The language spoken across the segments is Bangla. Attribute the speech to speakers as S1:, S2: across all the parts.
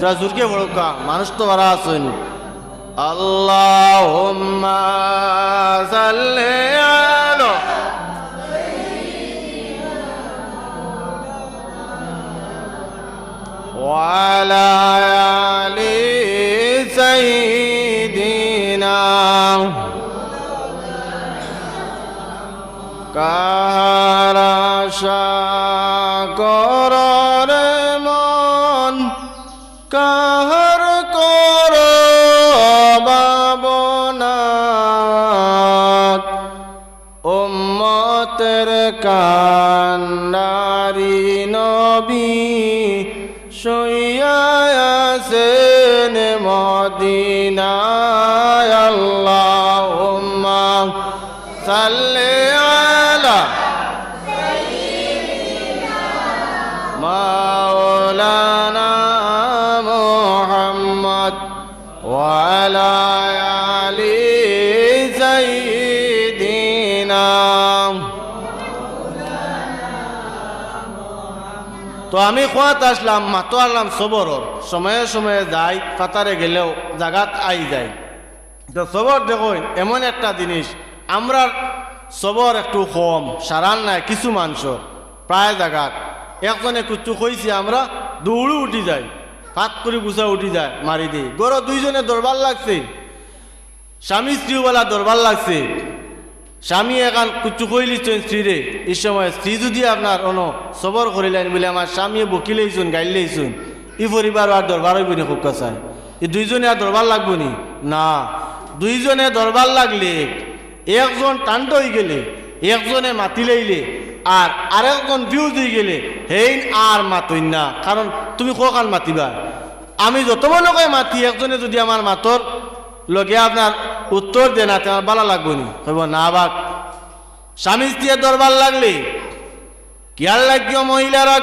S1: যারা জোরকে বড়কা মানুষ তো বাড়া আছেন আল্লাহুম্মা সাল্লি আলা ওয়ালা আলি সাইয়্যিদিনা কারাশা কররে মন কাহার কর বাবনা উম্মতের কান্ডারি নবী শুইয়া আছেন মদিনায় আল্লাহুম্মা সাল্লি আলা মাওলানা মুহাম্মদ ওয়া আলা আলি সাইয়্যিদিনা। তো আমি খোয়াত আসলাম মাতো আলাম সবরর সময়ে সময়ে যাই কাতারে গেলেও জাগাত আই যায়। তো সবর দেখুন এমন একটা জিনিস আমরা সবর একটু কম সারান নাই কিছু মানুষ প্রায় জায়গাত একজনে কুচু কইছি আমরা দৌড়ে উঠি যাই ফাঁক করে গুছা উঠি যায় মারি দিই গড় দুইজনে দরবার লাগছে স্বামী স্ত্রীওয়ালা দরবার লাগছে স্বামী এখন কুচু কইলিছেন স্ত্রীরে এই সময় স্ত্রী যদি আপনার অনো সবর করিলেন বলে আমার স্বামী বকিলেইছুন গাইলেইছুন ই পরিবার আর দরবার হইব নি খুব কাছায় এই দুইজনে আর দরবার লাগবো নি না দুইজনে দরবার লাগলে একজন টান্ড হয়ে গেলে একজনে মাতি লইলে আর আরেকজন ফিউজ হয়ে গেলে হেইন আর মাতইন না কারণ তুমি কখন মাতিবা আমি যত মনে মাতি একজনে যদি আমার মাতর লগে আপনার উত্তর দেয় না তোমার ভালো লাগবো নি হইব না বাক স্বামী স্ত্রী দরবার লাগলে কিয়ার লাগিও মহিলারা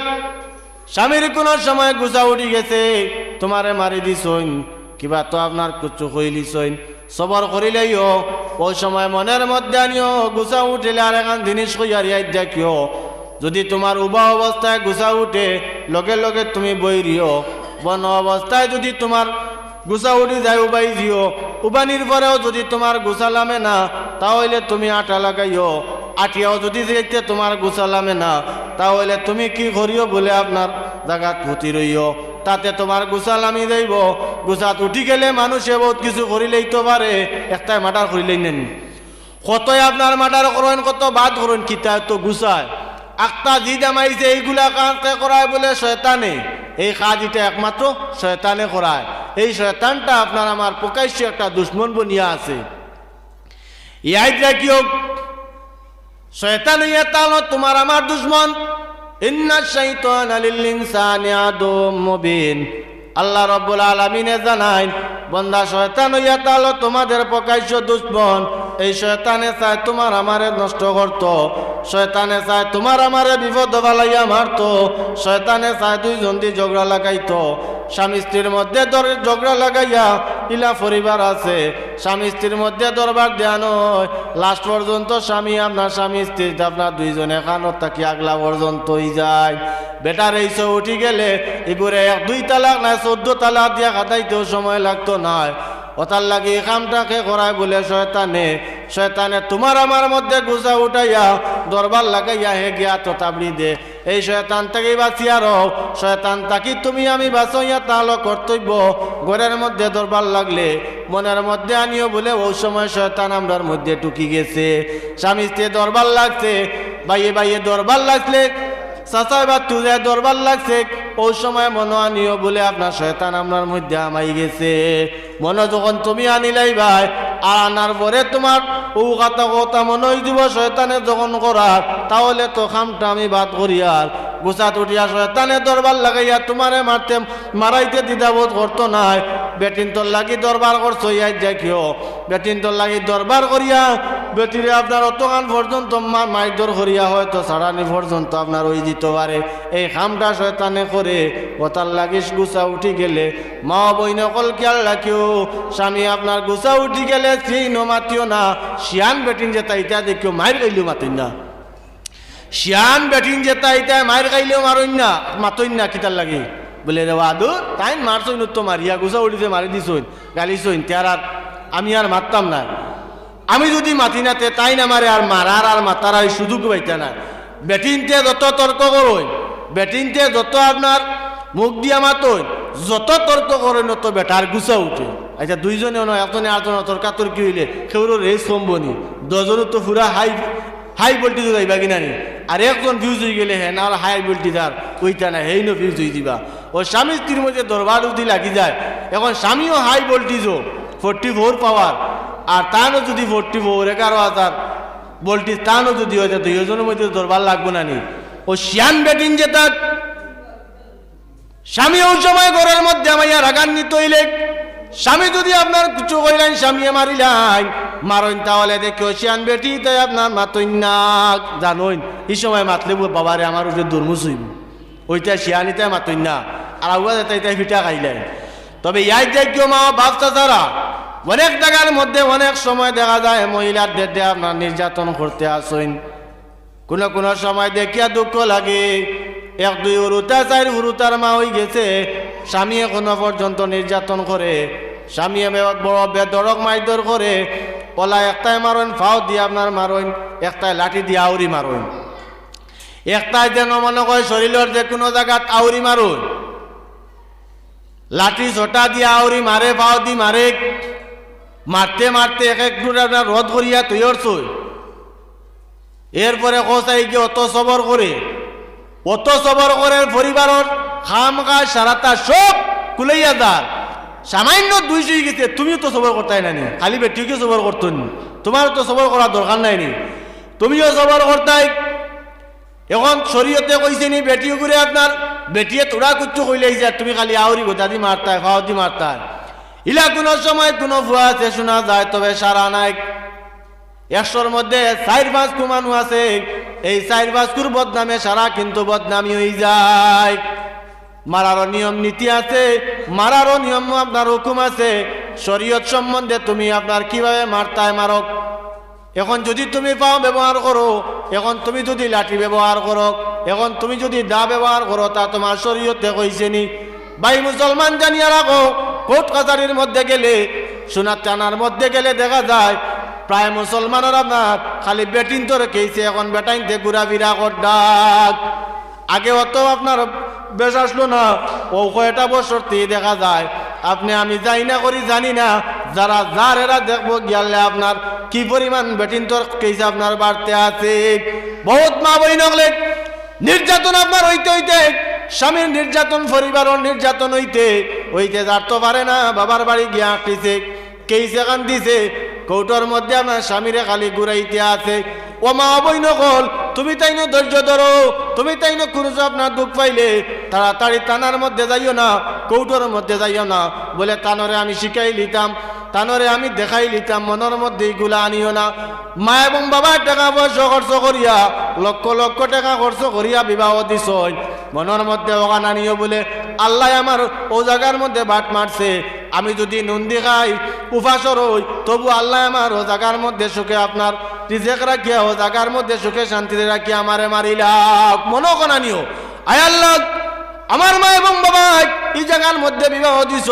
S1: স্বামীর কোনো সময় গুছা উঠি গেছে তোমারে মারি দিছইন কিবা তো আপনার কুচু কইলিছইন সবর করিলেও ওই সময় মনের মধ্যে আনিও গুছা উঠিলে আর এখন জিনিস কইয়ারিয়াই দেখিও যদি তোমার উবা অবস্থায় গুছা উঠে লগে লগে তুমি বইরিও বন অবস্থায় যদি তোমার গুছা উঠি যায় উবাই দিও উবানির পরেও যদি তোমার গুছা লামে না তাহলে তুমি আটা লাগাইও আটিয়াও যদি দেখতে তোমার গুছা লামে না তাহলে তুমি কি করিও বলে আপনার জায়গাত ফুটি রইও তাতে তোমার গুছা লামি যাইব গুছাত উঠি গেলে মানুষে বহুত কিছু করিলেই তো পারে একটাই মাটার করিলেই নেন কতই আপনার মাটার করেন কত বাদ করেন কিতা তো গুছায় একটা জি জামাইছে এইগুলা কাজকে করায় বলে শয়তানে এই কাজ এটা একমাত্র শয়তানে করায় এই শয়তানটা আপনার আমার প্রকাশ্যে একটা দুশ্মন বনিয়া আছে ইয়াইটা কি হোক শয়তান ইয়াতালো তোমার আমার দুশ্মন ইন্না শাইতানা লিল ইনসানি আদুম মুবিন আল্লাহ রাব্বুল আলামিনে জানায় বান্দা শয়তান ইয়াতালো তোমাদের প্রকাশ্য দুশ্মন এই শয়তানে চায় তোমার আমারে নষ্ট করত শয়তানে চায় তোমার আমারে বিপদ ফালাইয়া মারত শয়তানে চায় দুইজন দি ঝগড়া লাগাইতো স্বামী স্ত্রীর মধ্যে ঝগড়া লাগাইয়া ইলা পরিবার আছে স্বামী স্ত্রীর মধ্যে দরবার দেয়া নয় লাস্ট পর্যন্ত স্বামী আপনার স্বামী স্ত্রী আপনার দুইজনে খানত থাকি আগলা পর্যন্তই যায় বেটার এই সব উঠি গেলে এগুলো 1-2 তালাক না 14 তালাক দিয়া খাতাইতেও সময় লাগতো না ওতার লাগে এই কামটাকে করায় বলে শয়তানে তোমার আমার মধ্যে গুছা উঠাইয়া দরবার লাগাইয়া হে গিয়া তো তাবড়ি দে এই শয়তান থেকে বাঁচিয়া রও শয়তান তাকি তুমি আমি বাঁচাইয়া তাহলে কর্তব্য ঘরের মধ্যে দরবার লাগলে মনের মধ্যে আনিও বলে ওই সময় শয়তান আমরার মধ্যে টুকি গেছে স্বামী স্ত্রী দরবার লাগছে বাইয়ে বাইয়ে দরবার লাগলে চাচা বা তুলে দরবার লাগছে ওই সময় মনে আনিও বলে আপনার শয়তান আপনার মধ্যে আমাই গেছে মনে যখন তুমি আনিলাই ভাই আর আনার পরে তোমার ও কথা মনে হয়ে দিব শয়তানের যখন করার তাহলে তো খামটা আমি বাদ করি আর গুছাত উঠিয়া শয়তানের দরবার লাগাইয়া তোমারে মারাইতে দ্বিধাবোধ করতো নাই বেটিন তোর লাগি দরবার করছো ইয়াই দেখিও বেটিন তোর লাগি দরবার করিয়া বেটিরে আপনার অতখান পর্যন্ত মাইদর করিয়া হয়তো সারানি পর্যন্ত আপনার ওই দিতে পারে এই খামটা শয়তানে করে ওতার লাগিস গুছা উঠি গেলে মা বইন অকল খেয়াল রাখিও স্বামী আপনার গুছা উঠি গেলে সেই মাতিও না শিয়ান বেটিন যেটা ইটা দেখিও মায়ের গাইলেও মাতিন না শিয়ান বেটিন যেটা ইটা মায়ের গাইলেও মারইন না মাতইন না কিতার লাগে বলে রে বাহাদুর তাই মারছইন তো মারিয়া গুছা উঠিতে মারি দিছইন গালিছইন তার আর আমি আর মারতাম না। আমি যদি মাতি নাতে তাই না মারে আর মারার আর মাতার আর সুযোগ পাইতে না। বেটিনতে যত তর্ক করইন, বেটিনতে যত আপনার মুখ দিয়া মাতইন, যত তর্ক করেন তত বেটার গুছা উঠে। আচ্ছা দুইজনে নয় এতনে আটজনে তর্কাতর্কি হইলে কেউর রেস কমবনি, 10 জনের তো পুরা হাই ভোল্টেজ যাইবা কিনা নি। আর একজন ফিউজ হয়ে গেলে হ্যাঁ না হাই ভোল্টেজ আর ওইটা না হেই নো ফিউজ হয়ে দিবা। ও স্বামী স্ত্রীর মধ্যে দরবার যদি লাগি যায়, এখন স্বামীও হাই ভোল্টেজও 44 পাওয়ার, আর তানও যদি 44 11,000 ভোল্টেজ তানও যদি হয়ে যায়, দুইজনের মধ্যে দরবার লাগবো না নি। ও শিয়ান বেটিন যে তার স্বামী ওই সময় ঘরের মধ্যে আমাইয়া রাগান্বিত হইলে, স্বামী যদি আপনার কিছু কইলেন স্বামী মারিলেন মারইন, তাহলে দেখে শিয়ান বেটি তাই আপনার মাতইন না। জানইন এই সময় মাতলে বাবারে আমার উঠে দুর্মুষ হইব, ওইটা শিয়ানিতে মাতইন না। আর আগুয়া তাই তাই ফিটা খাইলেন। তবে ইয়াই যে কেউ মা বাচ্চা ছাড়া অনেক জায়গার মধ্যে অনেক সময় দেখা যায় মহিলার দেশে আপনার নির্যাতন করতে আসইন। কোনো কোনো সময় দেখিয়া দুঃখ লাগে, 1-2 হুরুতা 4 হুরুতার মা হয়ে গেছে, স্বামী এখনো পর্যন্ত নির্যাতন করে, স্বামী বড় বেদরক মাইদর করে। পলা একটাই মারইন ফাও দিয়ে আপনার মারইন, একটাই লাঠি দিয়ে আউরি মারইন, একটাই যেন মনে করে শরীরের যে কোনো জায়গাত আউরি মারুন, লাঠি ছোটা দিয়ে আউরি মারে, ফাও দি মারে, মারতে মারতে এক এক আপনার রদ করিয়া তৈর ছই। এরপরে কোথায় গিয়ে অত সবর করে, অত সবর করে পরিবারের খাম কাজ সারাটা সব কুলাইয়া দার। সামান্য 200 গেছে, তুমিও তো সবর করতাই নানি, খালি বেটিকে সবর করতো নি, তোমারও তো সবর করার দরকার নাই নি, তুমিও সবর করতাই। এখন শরীয়তে কইছে নি বেটিও করে আপনার বেটিয়ে তোরা কুচ্ছু কইলে যা তুমি খালি আউরি গোটা দি মারতাই, ফাও দি মারতাই। ইলা কোনো সময় কোনো ভুয়া আছে শোনা যায়, তবে সারা নাই। 100-র মধ্যে 4-5 মানুষ আছে, এই 4-5 বদনামে সারা কিন্তু বদনামি হয়ে যায়। মারারও নিয়ম নীতি আছে, মারারও নিয়ম আপনার হুকুম আছে, শরীয়ত সম্বন্ধে তুমি আপনার কিভাবে মারতায় মারক। এখন যদি তুমি পাও ব্যবহার করো, এখন তুমি যদি লাঠি ব্যবহার করো, এখন তুমি যদি দা ব্যবহার করো, তা তোমার শরীয়তে কইছে নি। ভাই মুসলমান জানিয়া রাখো, কোর্ট কাছারির মধ্যে গেলে, সোনার টানার মধ্যে গেলে দেখা যায় প্রায় মুসলমানের আপনার খালি বেটিন তো রেখেছে, এখন বেটাইনতে ঘুরাফিরা কর ডাক। আগে অত আপনার বেশ আসলো না, ও কয়টা বছর থেকে দেখা যায়। আপনি আমি যাই না করি জানি না, যারা যার এরা দেখবো গেলে আপনার কি পরিমাণ বেটিন তোর কেসে আপনার বাড়তে আছে। বহুত মা বই নগলে নির্যাতন আপনার হইতে হইতে, স্বামীর নির্যাতন, পরিবারের নির্যাতন হইতে হইতে যার তো পারে না, বাবার বাড়ি গিয়ে আঁকটিছে, কেসে কান্দিছে, কৌটোর মধ্যে আপনার স্বামীরে খালি ঘুরাইতে আছে। ও মা বই নকল, তুমি তাই না ধৈর্য ধরো, তুমি তাই না কোনো আপনার দুঃখ পাইলে তাড়াতাড়ি টানার মধ্যে যাইও না, কৌটোর মধ্যে যাইও না। বলে তানরে আমি শিখাই লিতাম, তানরে আমি দেখাই লিতাম, মনের মধ্যে এইগুলা আনিও না। মা এবং বাবার টাকা পয়সা খরচ করিয়া, লক্ষ লক্ষ টাকা খরচ করিয়া বিবাহ দিছ, মনের মধ্যে ওখান আনিও। বলে আল্লাহ আমার ও জায়গার মধ্যে বাট মারছে, আমি যদি নন্দী খাই উপাসর হই, তবু আল্লাহ আমার ও জায়গার মধ্যে সুখে আপনার রিজেক রাখিয়া, ও জায়গার মধ্যে সুখে শান্তিতে রাখিয়া আমারে মারিলাম। মনে কোনা নিও, আয় আল্লাহ আমার মা এবং বাবা এই জায়গার মধ্যে বিবাহ দিছ,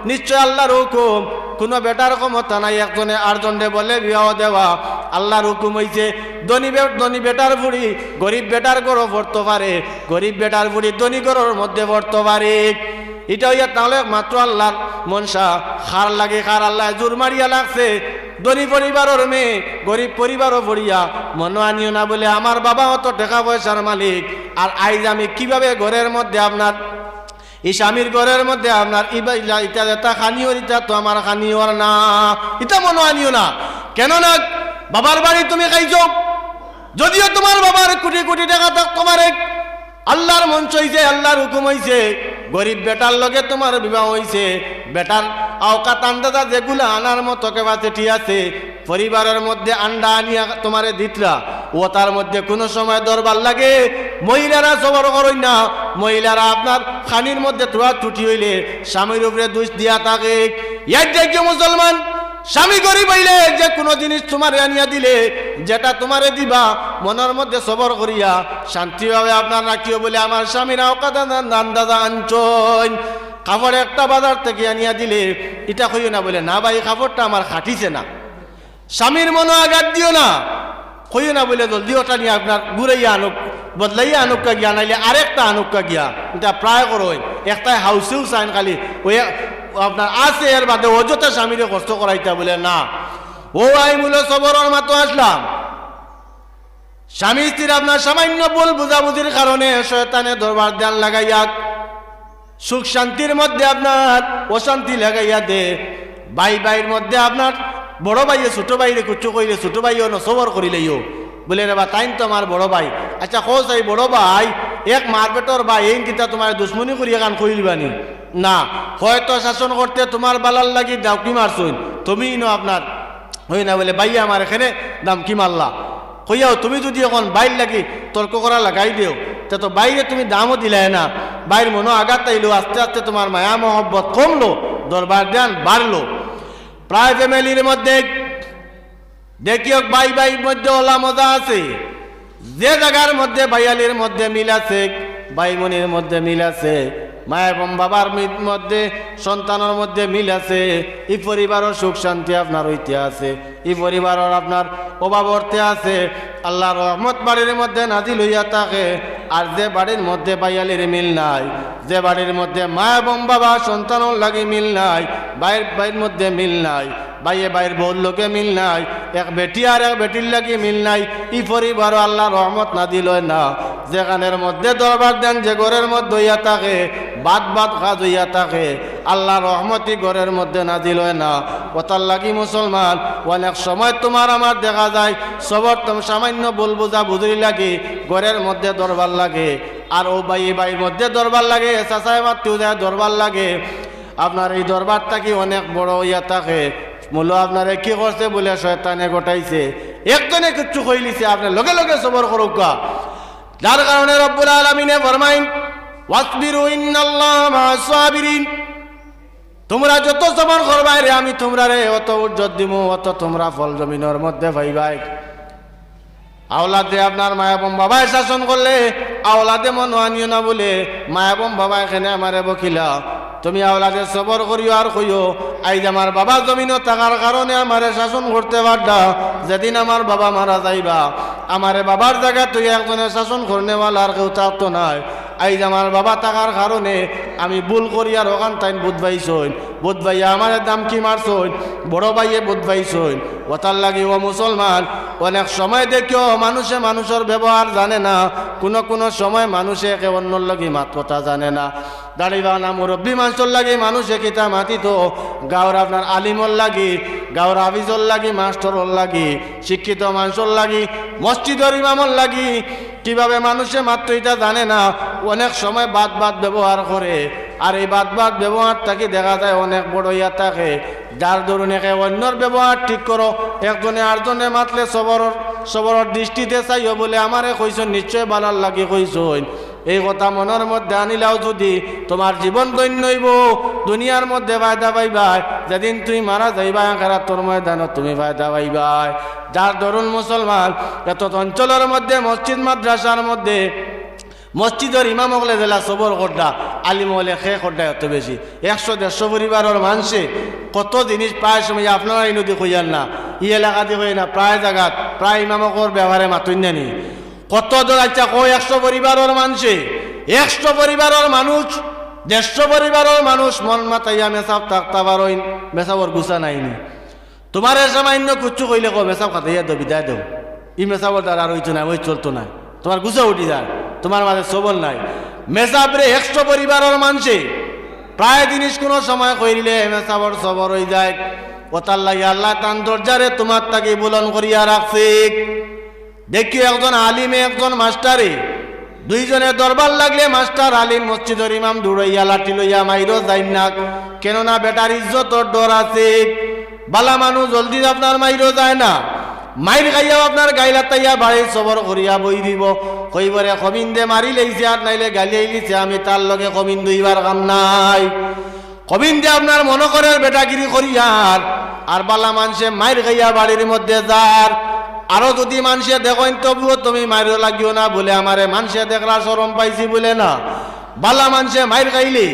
S1: নিশ্চয় আল্লাহর হুকুম। কোনো বেটার ক্ষমতা নাই একজনে আরেকজনে বলে বিবাহ দেওয়া। আল্লাহর হুকুম হইছে ধনী বেটার বুড়ি গরিব বেটার ঘরও পড়তে পারে, গরিব বেটার বুড়ি ধনী ঘরের মধ্যে পড়তে পারে। এটা হইয়া তাহলে মাত্র আল্লাহর মনসা। খার লাগে, খার আল্লাহ জোর মারিয়া লাগছে, ধনী পরিবারের মেয়ে গরিব পরিবারও পড়িয়া মনে আনিও না। বলে আমার বাবা অত টাকা পয়সার মালিক, আর আইজ আমি কিভাবে ঘরের মধ্যে আপনার এই স্বামীর ঘরের মধ্যে আপনার ইটা এটা খানিও, ইটা তো আমার খানিওর না, এটা মনে আনিও না। কেননা বাবার বাড়ি তুমি খাইছ, যদিও তোমার বাবার কোটি কোটি টাকা তোমার আল্লাহর মন হইছে, আল্লাহর হুকুম হইছে, গরিব বেটার লগে তোমার বিবাহ হইছে, বেটার আওকাত আন্দাজা যেগুলো আনার মতো ক্যাপাসিটি আছে, পরিবারের মধ্যে আন্ডা আনিয়া তোমারে দিতরা, ও তার মধ্যে কোনো সময় দরবার লাগে। মহিলারা সবর করেন না, মহিলারা আপনার খানির মধ্যে তোরা ত্রুটি হইলে স্বামীর উপরে দোষ দিয়া থাকে। এক জায়গায় মুসলমান স্বামী গরিব হইলে যে কোনো জিনিস তোমারে আনিয়া দিলে যেটা তোমারে দিবা মনের মধ্যে সবর করিয়া শান্তিভাবে আপনার রাখিও বলে আমার স্বামীরা দাদা আনছন কাপড় একটা বাজার থেকে আনিয়া দিলে এটা কইও না বলে না ভাই কাপড়টা আমার খাটিছে না। স্বামীর মনে আঘাত দিও না, কইও না বলে জলদি ওটা নিয়ে আপনার ঘুরাইয়া আনুক বদলাইয়া আনুকা গিয়া নাইলে আরেকটা আনুকা গিয়া। এটা প্রায় করো একটাই হাউসেও চাইন খালি ওই আপনার আছে এর বাদে অযথা স্বামীরে কষ্ট করাইতা বলে না। ও আই মূল সবরের মাতো আসলাম স্বামী স্ত্রীর আপনার সামান্য ভুল বুঝাবুঝির কারণে শয়তানে দরবার দেন লাগাইয়া সুখ শান্তির মধ্যে আপনার অশান্তি লাগাইয়া দে। ভাই ভাইয়ের মধ্যে আপনার বড় ভাইয়ে ছোট ভাইরে কুচ্ছু কইলে ছোট ভাইও ন সবর করিলেও বলে রে বা তাইন তো আমার বড় ভাই। আচ্ছা কোস এই বড় ভাই এক মার পেটর ভাই এই কিতা তোমার দুশ্মনী করিয়া গান কইলিবানি না, হয়তো শাসন করতে তোমার বালার লাগি দামকি মারছুন তুমি ন আপনার হই না বলে ভাইয়া আমার এখানে দামকি মারলা কইয়াও তুমি যদি এখন বাইর লাগি তর্ক করা লাগাই দিও তা তো বাইরে তুমি দামও দিলাই না, বাইর মনো আঘাত আইলো আস্তে আস্তে তোমার মায়া মহব্বত কমলো দরবার ধ্যান বাড়লো। প্রায় ফ্যামিলির মধ্যে দেখিও ভাই ভাইয়ের মধ্যে ওলা মজা আছে, যে জায়গার মধ্যে ভাইয়ালির মধ্যে মিল আছে ভাই মনির মধ্যে মিল আছে মা এবং বাবার মধ্যে সন্তানের মধ্যে মিল আছে এই পরিবারের সুখ শান্তি আপনার হইতে আছে, এই পরিবারের আপনার অভাব অর্থে আছে। আল্লাহর রহমত বাড়ির মধ্যে নাজিল হইয়া থাকে। আর যে বাড়ির মধ্যে ভাইয়ালির মিল নাই, যে বাড়ির মধ্যে মা এবং বাবা সন্তানের লাগে মিল নাই, ভাইয়ের মধ্যে মিল নাই, ভাইয়ে ভাইয়ের বহু লোকে মিল নাই, এক বেটি আর এক বেটির লাগে মিল নাই, এই পরিবারও আল্লাহ রহমত নাজিল হয় না। যেখানের মধ্যে দরবার দেন যে ঘরের মধ্যে হইয়া থাকে বাদ বাদ কাজ হইয়া থাকে আল্লাহ রহমতি ঘরের মধ্যে নাজিল হয় না। ওতার লাগি মুসলমান অনেক সময় তোমার আমার দেখা যায় সবর সামান্য বল বোঝা বুঝি লাগে ঘরের মধ্যে দরবার লাগে, আর ও ভাই ভাইয়ের মধ্যে দরবার লাগে, চাচাই মাত্রেও যায় দরবার লাগে। আপনার এই দরবারটা কি অনেক বড় হইয়া থাকে, মূল আপনারে কি করছে বলে শয়তানে ঘটাইছে, একজনে কিচ্ছু কইলিছে আপনার লগে লগে সবর করুকা। যার কারণে রব্বুল আলামিনে ফরমাইন ওয়াসবিরু ইন্নাল্লাহা মা'আস সাবিরিন, তোমরা যত সবর করবাই রে আমি তোমরা রে অত উজ্জত দিমু, অত তোমরা ফল জমিনের মধ্যে পাইবাই। আওলাদে আপনার মা এবং বাবায় শাসন করলে আওলাদে মন আনিও না বলে মা এবং বাবা এখানে আমারে বকিলা তুমি আওলাদে সবর করিও আর কইও আইজ আমার বাবা জমিনও থাকার কারণে আমারে শাসন করতে পারডা, যেদিন আমার বাবা মারা যাইবা আমারে বাবার জায়গা তুই একজনের শাসন করনেওয়ালা আর কেউ থাকতো নাই। আইজ আমার বাবা থাকার কারণে আমি ভুল করি আর ওখান তাই বুধ পাইছই, বুধ ভাইয়া আমার দাম কি মারছই, বড় ভাইয়ে বুধ পাইছই। ওতার লাগি ও মুসলমান অনেক সময় দেখিও মানুষে মানুষের ব্যবহার জানে না, কোনো সময় মানুষে একে অন্যর লাগি মাত কথা জানে না। দাঁড়িবা না মুরব্বী মানুষের লাগি মানুষে কিতা মাতিত গাঁর আপনার আলিমর লাগি, গাঁর হাফিজর লাগি, মাস্টরর লাগি, শিক্ষিত মানুষের লাগি, মসজিদের ইমামর লাগি কিভাবে মানুষে মাত্র এটা জানে না, অনেক সময় বাদ বাদ ব্যবহার করে। আর এই বাদ বাদ ব্যবহারটাকে দেখা যায় অনেক বড় ইয়া থাকে। যার ধরুন একে অন্যর ব্যবহার ঠিক করো, একজনে আরেকজনে মাতলে সবরের দৃষ্টিতে চাইও বলে আমারে কইছেন নিশ্চয় বালার লাগি কইছেন। এই কথা মনের মধ্যে আনিলাও যদি তোমার জীবন দৈন্য হইব, দুনিয়ার মধ্যে ফায়দা পাইবাই, যেদিন তুমি মারা যাইবা আখিরাতের ময়দানত তুমি ফায়দা পাইবাই। যার ধরুন মুসলমান এত অঞ্চলের মধ্যে মসজিদ মাদ্রাসার মধ্যে মসজিদের ইমাম হলে জেলা সবর করডা আলিম হলে খে করডা এত বেশি 100-150 পরিবারের মানুষে কত জিনিস প্রায় সময় আপনারা এই নদী কইয়ার না ই এলাকা দিয়ে কই না, প্রায় জায়গাত প্রায় ইমামকর ব্যবহারে মাতুন জানি কত জন আচ্ছা কই 100 পরিবারের মানুষে 100 পরিবারের মানুষ 150 পরিবারের মানুষ মন মাতাইয়া মেসাব থাকতে পারইন, মেসাবর গুছা নাইনি। তোমার সামান্য কুচ্ছু কইলে কো মেসাব খাতাইয়া দো বিদায় দাও, ই মেসাবর দ্বারা আর হইতো না, ওই চলতো না, তোমার গুছা উঠি যায়, তোমার মাঝে সবল নাই। মেসাবরে 100 পরিবারের মানুষে প্রায় জিনিস কোনো সময় কইলে মেসাবর সবর হয়ে যায়। ওতার লাগে আল্লাহ তান দরজারে তোমার তাকে বুলন করিয়া রাখছে। দেখিও একজন আলিমে একজন মাস্টারে দুইজনে দরবার লাগলে মাস্টার আলিম মসজিদের ইমাম দৌড়াইয়া লাঠি লইয়া মাইরো যাই না, কেননা বেটার ইজ্জতর ডর আছে। বালা মানুষ জলদি আপনার মাইরো যায় না, মাইর খাইয়াও আপনার গাইলা তাইয়া বাড়ি সবর করিয়া বই দিব, কইবরে কমিন দে মারি লইছে আর নাইলে গালি আইলিছে, আমি তার লগে কমিন দইবার কাম নাই। কমিন দে আপনার মনে করে বেটাগিরি করিয়ার আর বালা মানুষে মায়ের খাইয়া বাড়ির মধ্যে যার আরো যদি মানুষে দেখেন তবুও তুমি মায়ের লাগিও না বলে আমারে মানুষে দেখলা শরম পাইছি বলে না। বালা মানুষে মায়ের খাইলে,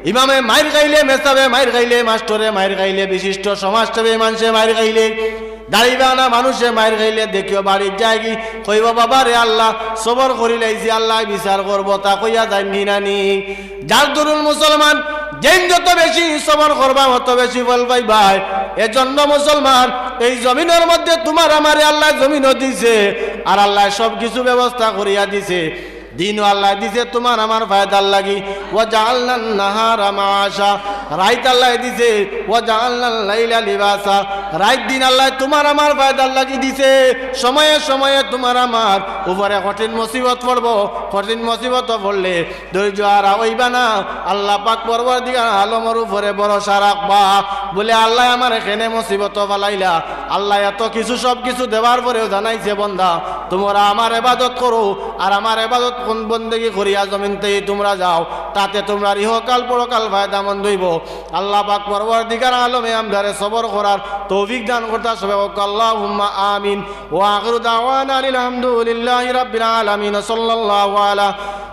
S1: ইমামে মায়ের খাইলে, মেসাবে মায়ের খাইলে, মাস্টরে মায়ের খাইলে, বিশিষ্ট সমাজসেবী মানুষে মায়ের খাইলে, দাড়িবানা মানুষে মায়ের খাইলে দেখিও বাড়ির যায় কি কইব বাবা রে আল্লাহ সবর করি লাইছি, আল্লাহ বিচার করবো তা কইয়া যাইনি নানি। যার দরুন মুসলমান যেন যত বেশি সবর করবা অত বেশি ফল পাইবাই। এজন্য মুসলমান এই জমিনের মধ্যে তোমার আমারে আল্লাহ জমিনও দিছে, আর আল্লাহ সব কিছু ব্যবস্থা করিয়া দিছে। দিনও আল্লাহ দিছে তোমার আমার ফায়দার লাগি। ওয়া জাআলনান নাহারা মাআশা, রাত আল্লাহ দিছে। ওয়া জাআলনাল লাইলা লিবাসা, রাত দিন আল্লাহ তোমার আমার ফায়দার লাগি দিছে। সময়ে সময়ে তোমার আমার উপরে কঠিন মুসিবত পড়বো, কঠিন মুসিবত পড়লে ধৈর্য আর হইবা না। আল্লাহ পাক পরবর্তীকার আলমের উপরে ভরসা রাখবা বলে আল্লাহ আমার এখানে মুসিবত ফালাইলা। আল্লাহ এত কিছু সব কিছু দেওয়ার পরেও জানাইছে বান্দা তোমরা আমার ইবাদত করো, আর আমার ইবাদত কোন বন্দেগী করিয়া জমিনতে তোমরা যাও, তাতে তোমরা ইহকাল পরকাল ফায়দামন্দ হইব। আল্লাহ পাক পরবর্তীকার আলমে আমদারে সবর করার তৌফিক দান করতে সবে আল্লাহুম্মা আমিন। ওয়া আখিরু দাওয়ানা আলহামদুলিল্লাহি রাব্বিল আলামিন। সাল্লাল্লাহু আলা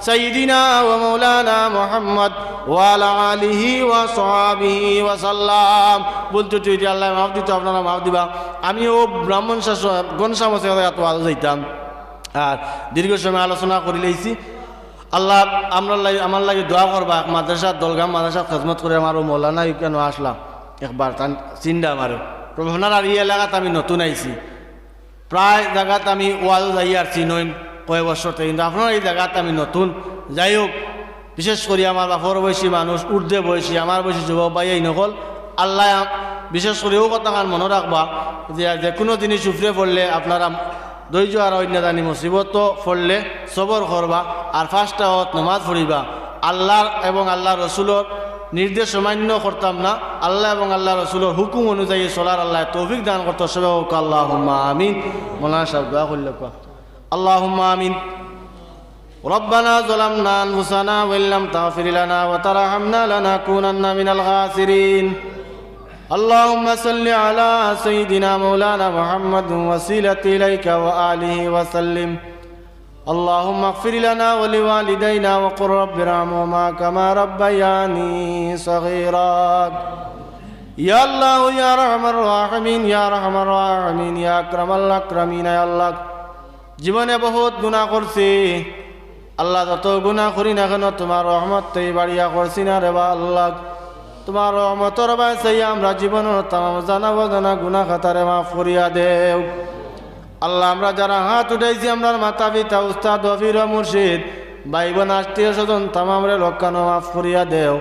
S1: সাইয়্যিদিনা ওয়া মাওলানা মুহাম্মদ ওয়া আলা আলিহি ওয়া সাহবিহি ওয়া সাল্লাম। বলতে তুই আল্লাহ মাফ দিতে, আপনারা মাফ দিবা। আমিও ব্রাহ্মণ শাসক গণসামসে এত আলো যাইতাম আর দীর্ঘ সময় আলোচনা করে লইছি। আল্লাহ আমার লাগে দোয়া করবা। মাদ্রাসা দলগাম মাদ্রাসা খেজমত করে আমারও মৌলানা কেন আসলাম একবার তান চিন্তা আমারও প্রফেশনাল। আর এই এলাকাত আমি নতুন আইছি, প্রায় জায়গাত আমি ওয়াজ যাই আসছি নয় কয়েক বছর থেকে, কিন্তু আপনার এই জায়গাত আমি নতুন। যাই হোক, বিশেষ করে আমার বাপর বয়সী মানুষ, ঊর্ধ্বে বয়সী, আমার বয়সী যুবক ভাই এই নকল আল্লাহ বিশেষ করে ও কথা মনে রাখবা যে কোনো জিনিস উপরে পড়লে আপনারা ধৈর্য আর অন্যদানি মুসিবত পড়লে সবর করবা। আর ফার্স্টটা নমাজ পড়িবা। আল্লাহর এবং আল্লাহ রসুলের নির্দেশ অমান্য করতাম না, আল্লাহ এবং আল্লাহ রসুলের হুকুম অনুযায়ী চলার আল্লাহ তৌফিক দান করতে সবে হোক। আল্লাহুম্মা আমিন। মৌলানা সাহেব দোয়া করলে আল্লাহুম্মা আমিন। ربنا ظلمنا أنفسنا وإن لم تغفر لنا وترحمنا لنكونن من الخاسرين. اللهم صل على سيدنا مولانا محمد وسيلة إليك وآله وسلم. اللهم اغفر لنا ولوالدينا وقل رب ارحمهما كما ربياني صغيرا. يا الله يا أرحم الراحمين يا أرحم الراحمين يا أكرم الأكرمين. يا الله জীবনে বহুত গুনাহ করছি আল্লাহ, যত গুনাহ করি না কেন তোমার রহমত তৈ বাড়িয়া করছি না রে বা আল্লাহ। তোমার রহমতর বাসাই আমরা জীবনের তাম জানা জানা গুনাহ খাতারে মাফ করিয়া দেও। আল্লাহ আমরা যারা হাত উঠাইছি আমরা মাতা পিতা উস্তাদ হফির মুর্শিদ ভাই বোন আত্মীয় স্বজন তামামরে লক্ষানো মাফ করিয়া দেও।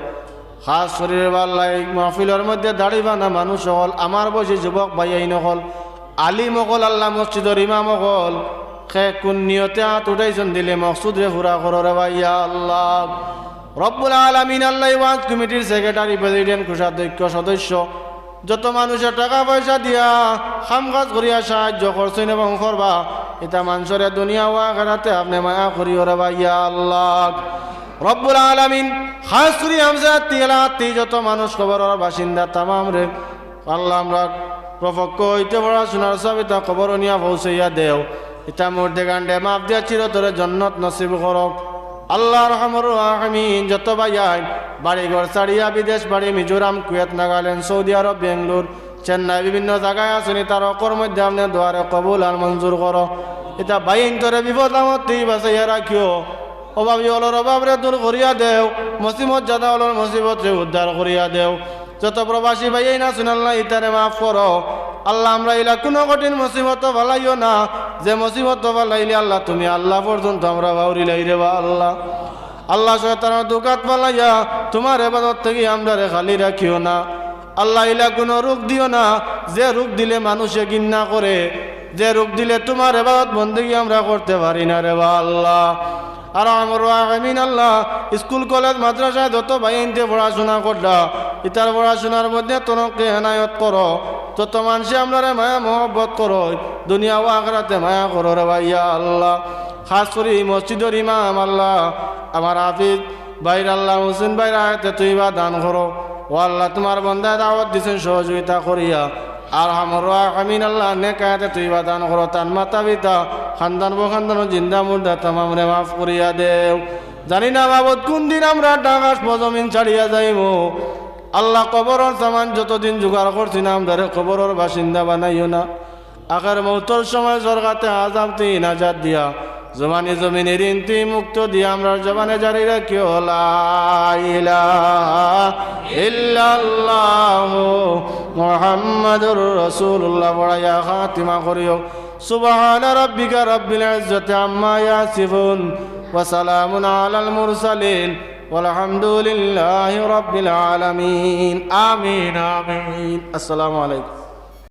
S1: খাস শরীরের বাল্লা এই মাহফিলের মধ্যে দাঁড়িবা না মানুষ হল, আমার বয়সী যুবক ভাই এই নকল আলিম হল, আল্লাহ মসজিদের ইমাম হল, খে কোন নিয়তে হাত উঠাইছেন দিলে মকসুদ রে পুরা করো রে ভাইয়া আল্লাহ। রব্বুল আলামিন আল্লাহ ওয়াজ কমিটির সেক্রেটারি, প্রেসিডেন্ট, কোষাধ্যক্ষ, সদস্য যত মানুষের টাকা পয়সা দিয়া খাম কাজ করিয়া সাহায্য করছেন এবং করবা, এটা মানুষের দুনিয়া ও আখিরাতে আপনি মায়া করিও রে ভাইয়া আল্লাহ। রব্বুল আলামিন খাস করি আমসাতি যত মানুষ কবরের বাসিন্দা তামাম রে আল্লাহ আমরা প্রপক্ষ হইতে পড়াশোনার সব এটা কবর নিয়া পৌঁছাইয়া দেও। এটা মধ্যে গান্ডে মাফ দিয়া চিরতরে জন্নত নসিব করক। আল্লাহ রহমর রাহিমিন যত ভাইয়াই বাড়িঘর ছাড়িয়া বিদেশ বাড়ি মিজোরাম, কুয়েত, নাগাল্যান্ড, সৌদি আরব, বেঙ্গলোর, চেন্নাই বিভিন্ন জায়গায় আসেনি তার অকর মধ্যে আপনি দোয়ারে কবুল আর মঞ্জুর করো। এটা বাইন তোরে বিপদ আমতি বাঁচাইয়া রাখিও। অভাবী অলর অভাবরে দূর করিয়া দেও, মুসিবত জাদা অলর মুসিবত রে উদ্ধার করিয়া দেও। যত প্রবাসী ভাইয়াই না শুনাল্লাহ ইতারে মাফ করো। আল্লাহ আমরা ইলা কোনো কঠিন মুসিবত ভালাইও না, যে মুসিবত ভালাইলে আল্লাহ তুমি আল্লাহ পর্যন্ত আমরা বাউরি লাই রে বা আল্লাহ। আল্লাহ শয়তানের দুকাত পালাইয়া তোমার ইবাদত থেকে আমরা রে খালি রাখিও না। আল্লাহ ইলা কোনো রোগ দিও না, যে রোগ দিলে মানুষে ঘৃণা করে, যে রোগ দিলে তোমার ইবাদত বন্দেগী আমরা করতে পারি না রে বা আল্লাহ। আর আমার আমিন আল্লাহ স্কুল কলেজ মাদ্রাসায় যত ভাইনতে পড়াশোনা করলা ইতার পড়াশোনার মধ্যে তোনকে হেনায়ত করো, যত মানুষে আমরা মায়া মহব্বত করো, দুনিয়া ও আখিরাতে মায়া করো রে ভাইয়া আল্লাহ। খাস করে মসজিদের ইমাম আল্লাহ আমার হাফিজ ভাইর আল্লাহ হোসেন ভাইর আয়তে তুই বা দান করো। ও আল্লাহ তোমার বন্দায় দাওয়াত দিচ্ছেন সহযোগিতা করিয়া আর হামর আমিন আল্লাহ নেকায়াতে তুই বাদান করো তান মাতা পিতা খানদান বখানদান জিন্দা মুর্দা তামাম রে মাফ করিয়া দেও। জানি না বাবদ কোন দিন আমরা ডাকাশ পজমিন ছাড়িয়া যাইব। আল্লাহ কবরের সামান যতদিন জোগাড় করছি না আমাদের কবরের বাসিন্দা বানাইও না। আখের মৌতর সময় সরকাতে আজাব তুই নাজাত দিয়া জমানি জমিনের ঋণ তুই মুক্ত দিয়া আমরা জবানে জারি রাখিও লা ইলাহা ইল্লাল্লাহু মুহাম্মাদুর রাসূলুল্লাহ বড়াইয়া খাতিমা করিও। সুবহান রাব্বিকা রাব্বিল ইজ্জাতি আম্মা ইয়াসিফুন ওয়া সালামুন আলাল মুরসালিন والحمد لله رب العالمين آمين آمين السلام عليكم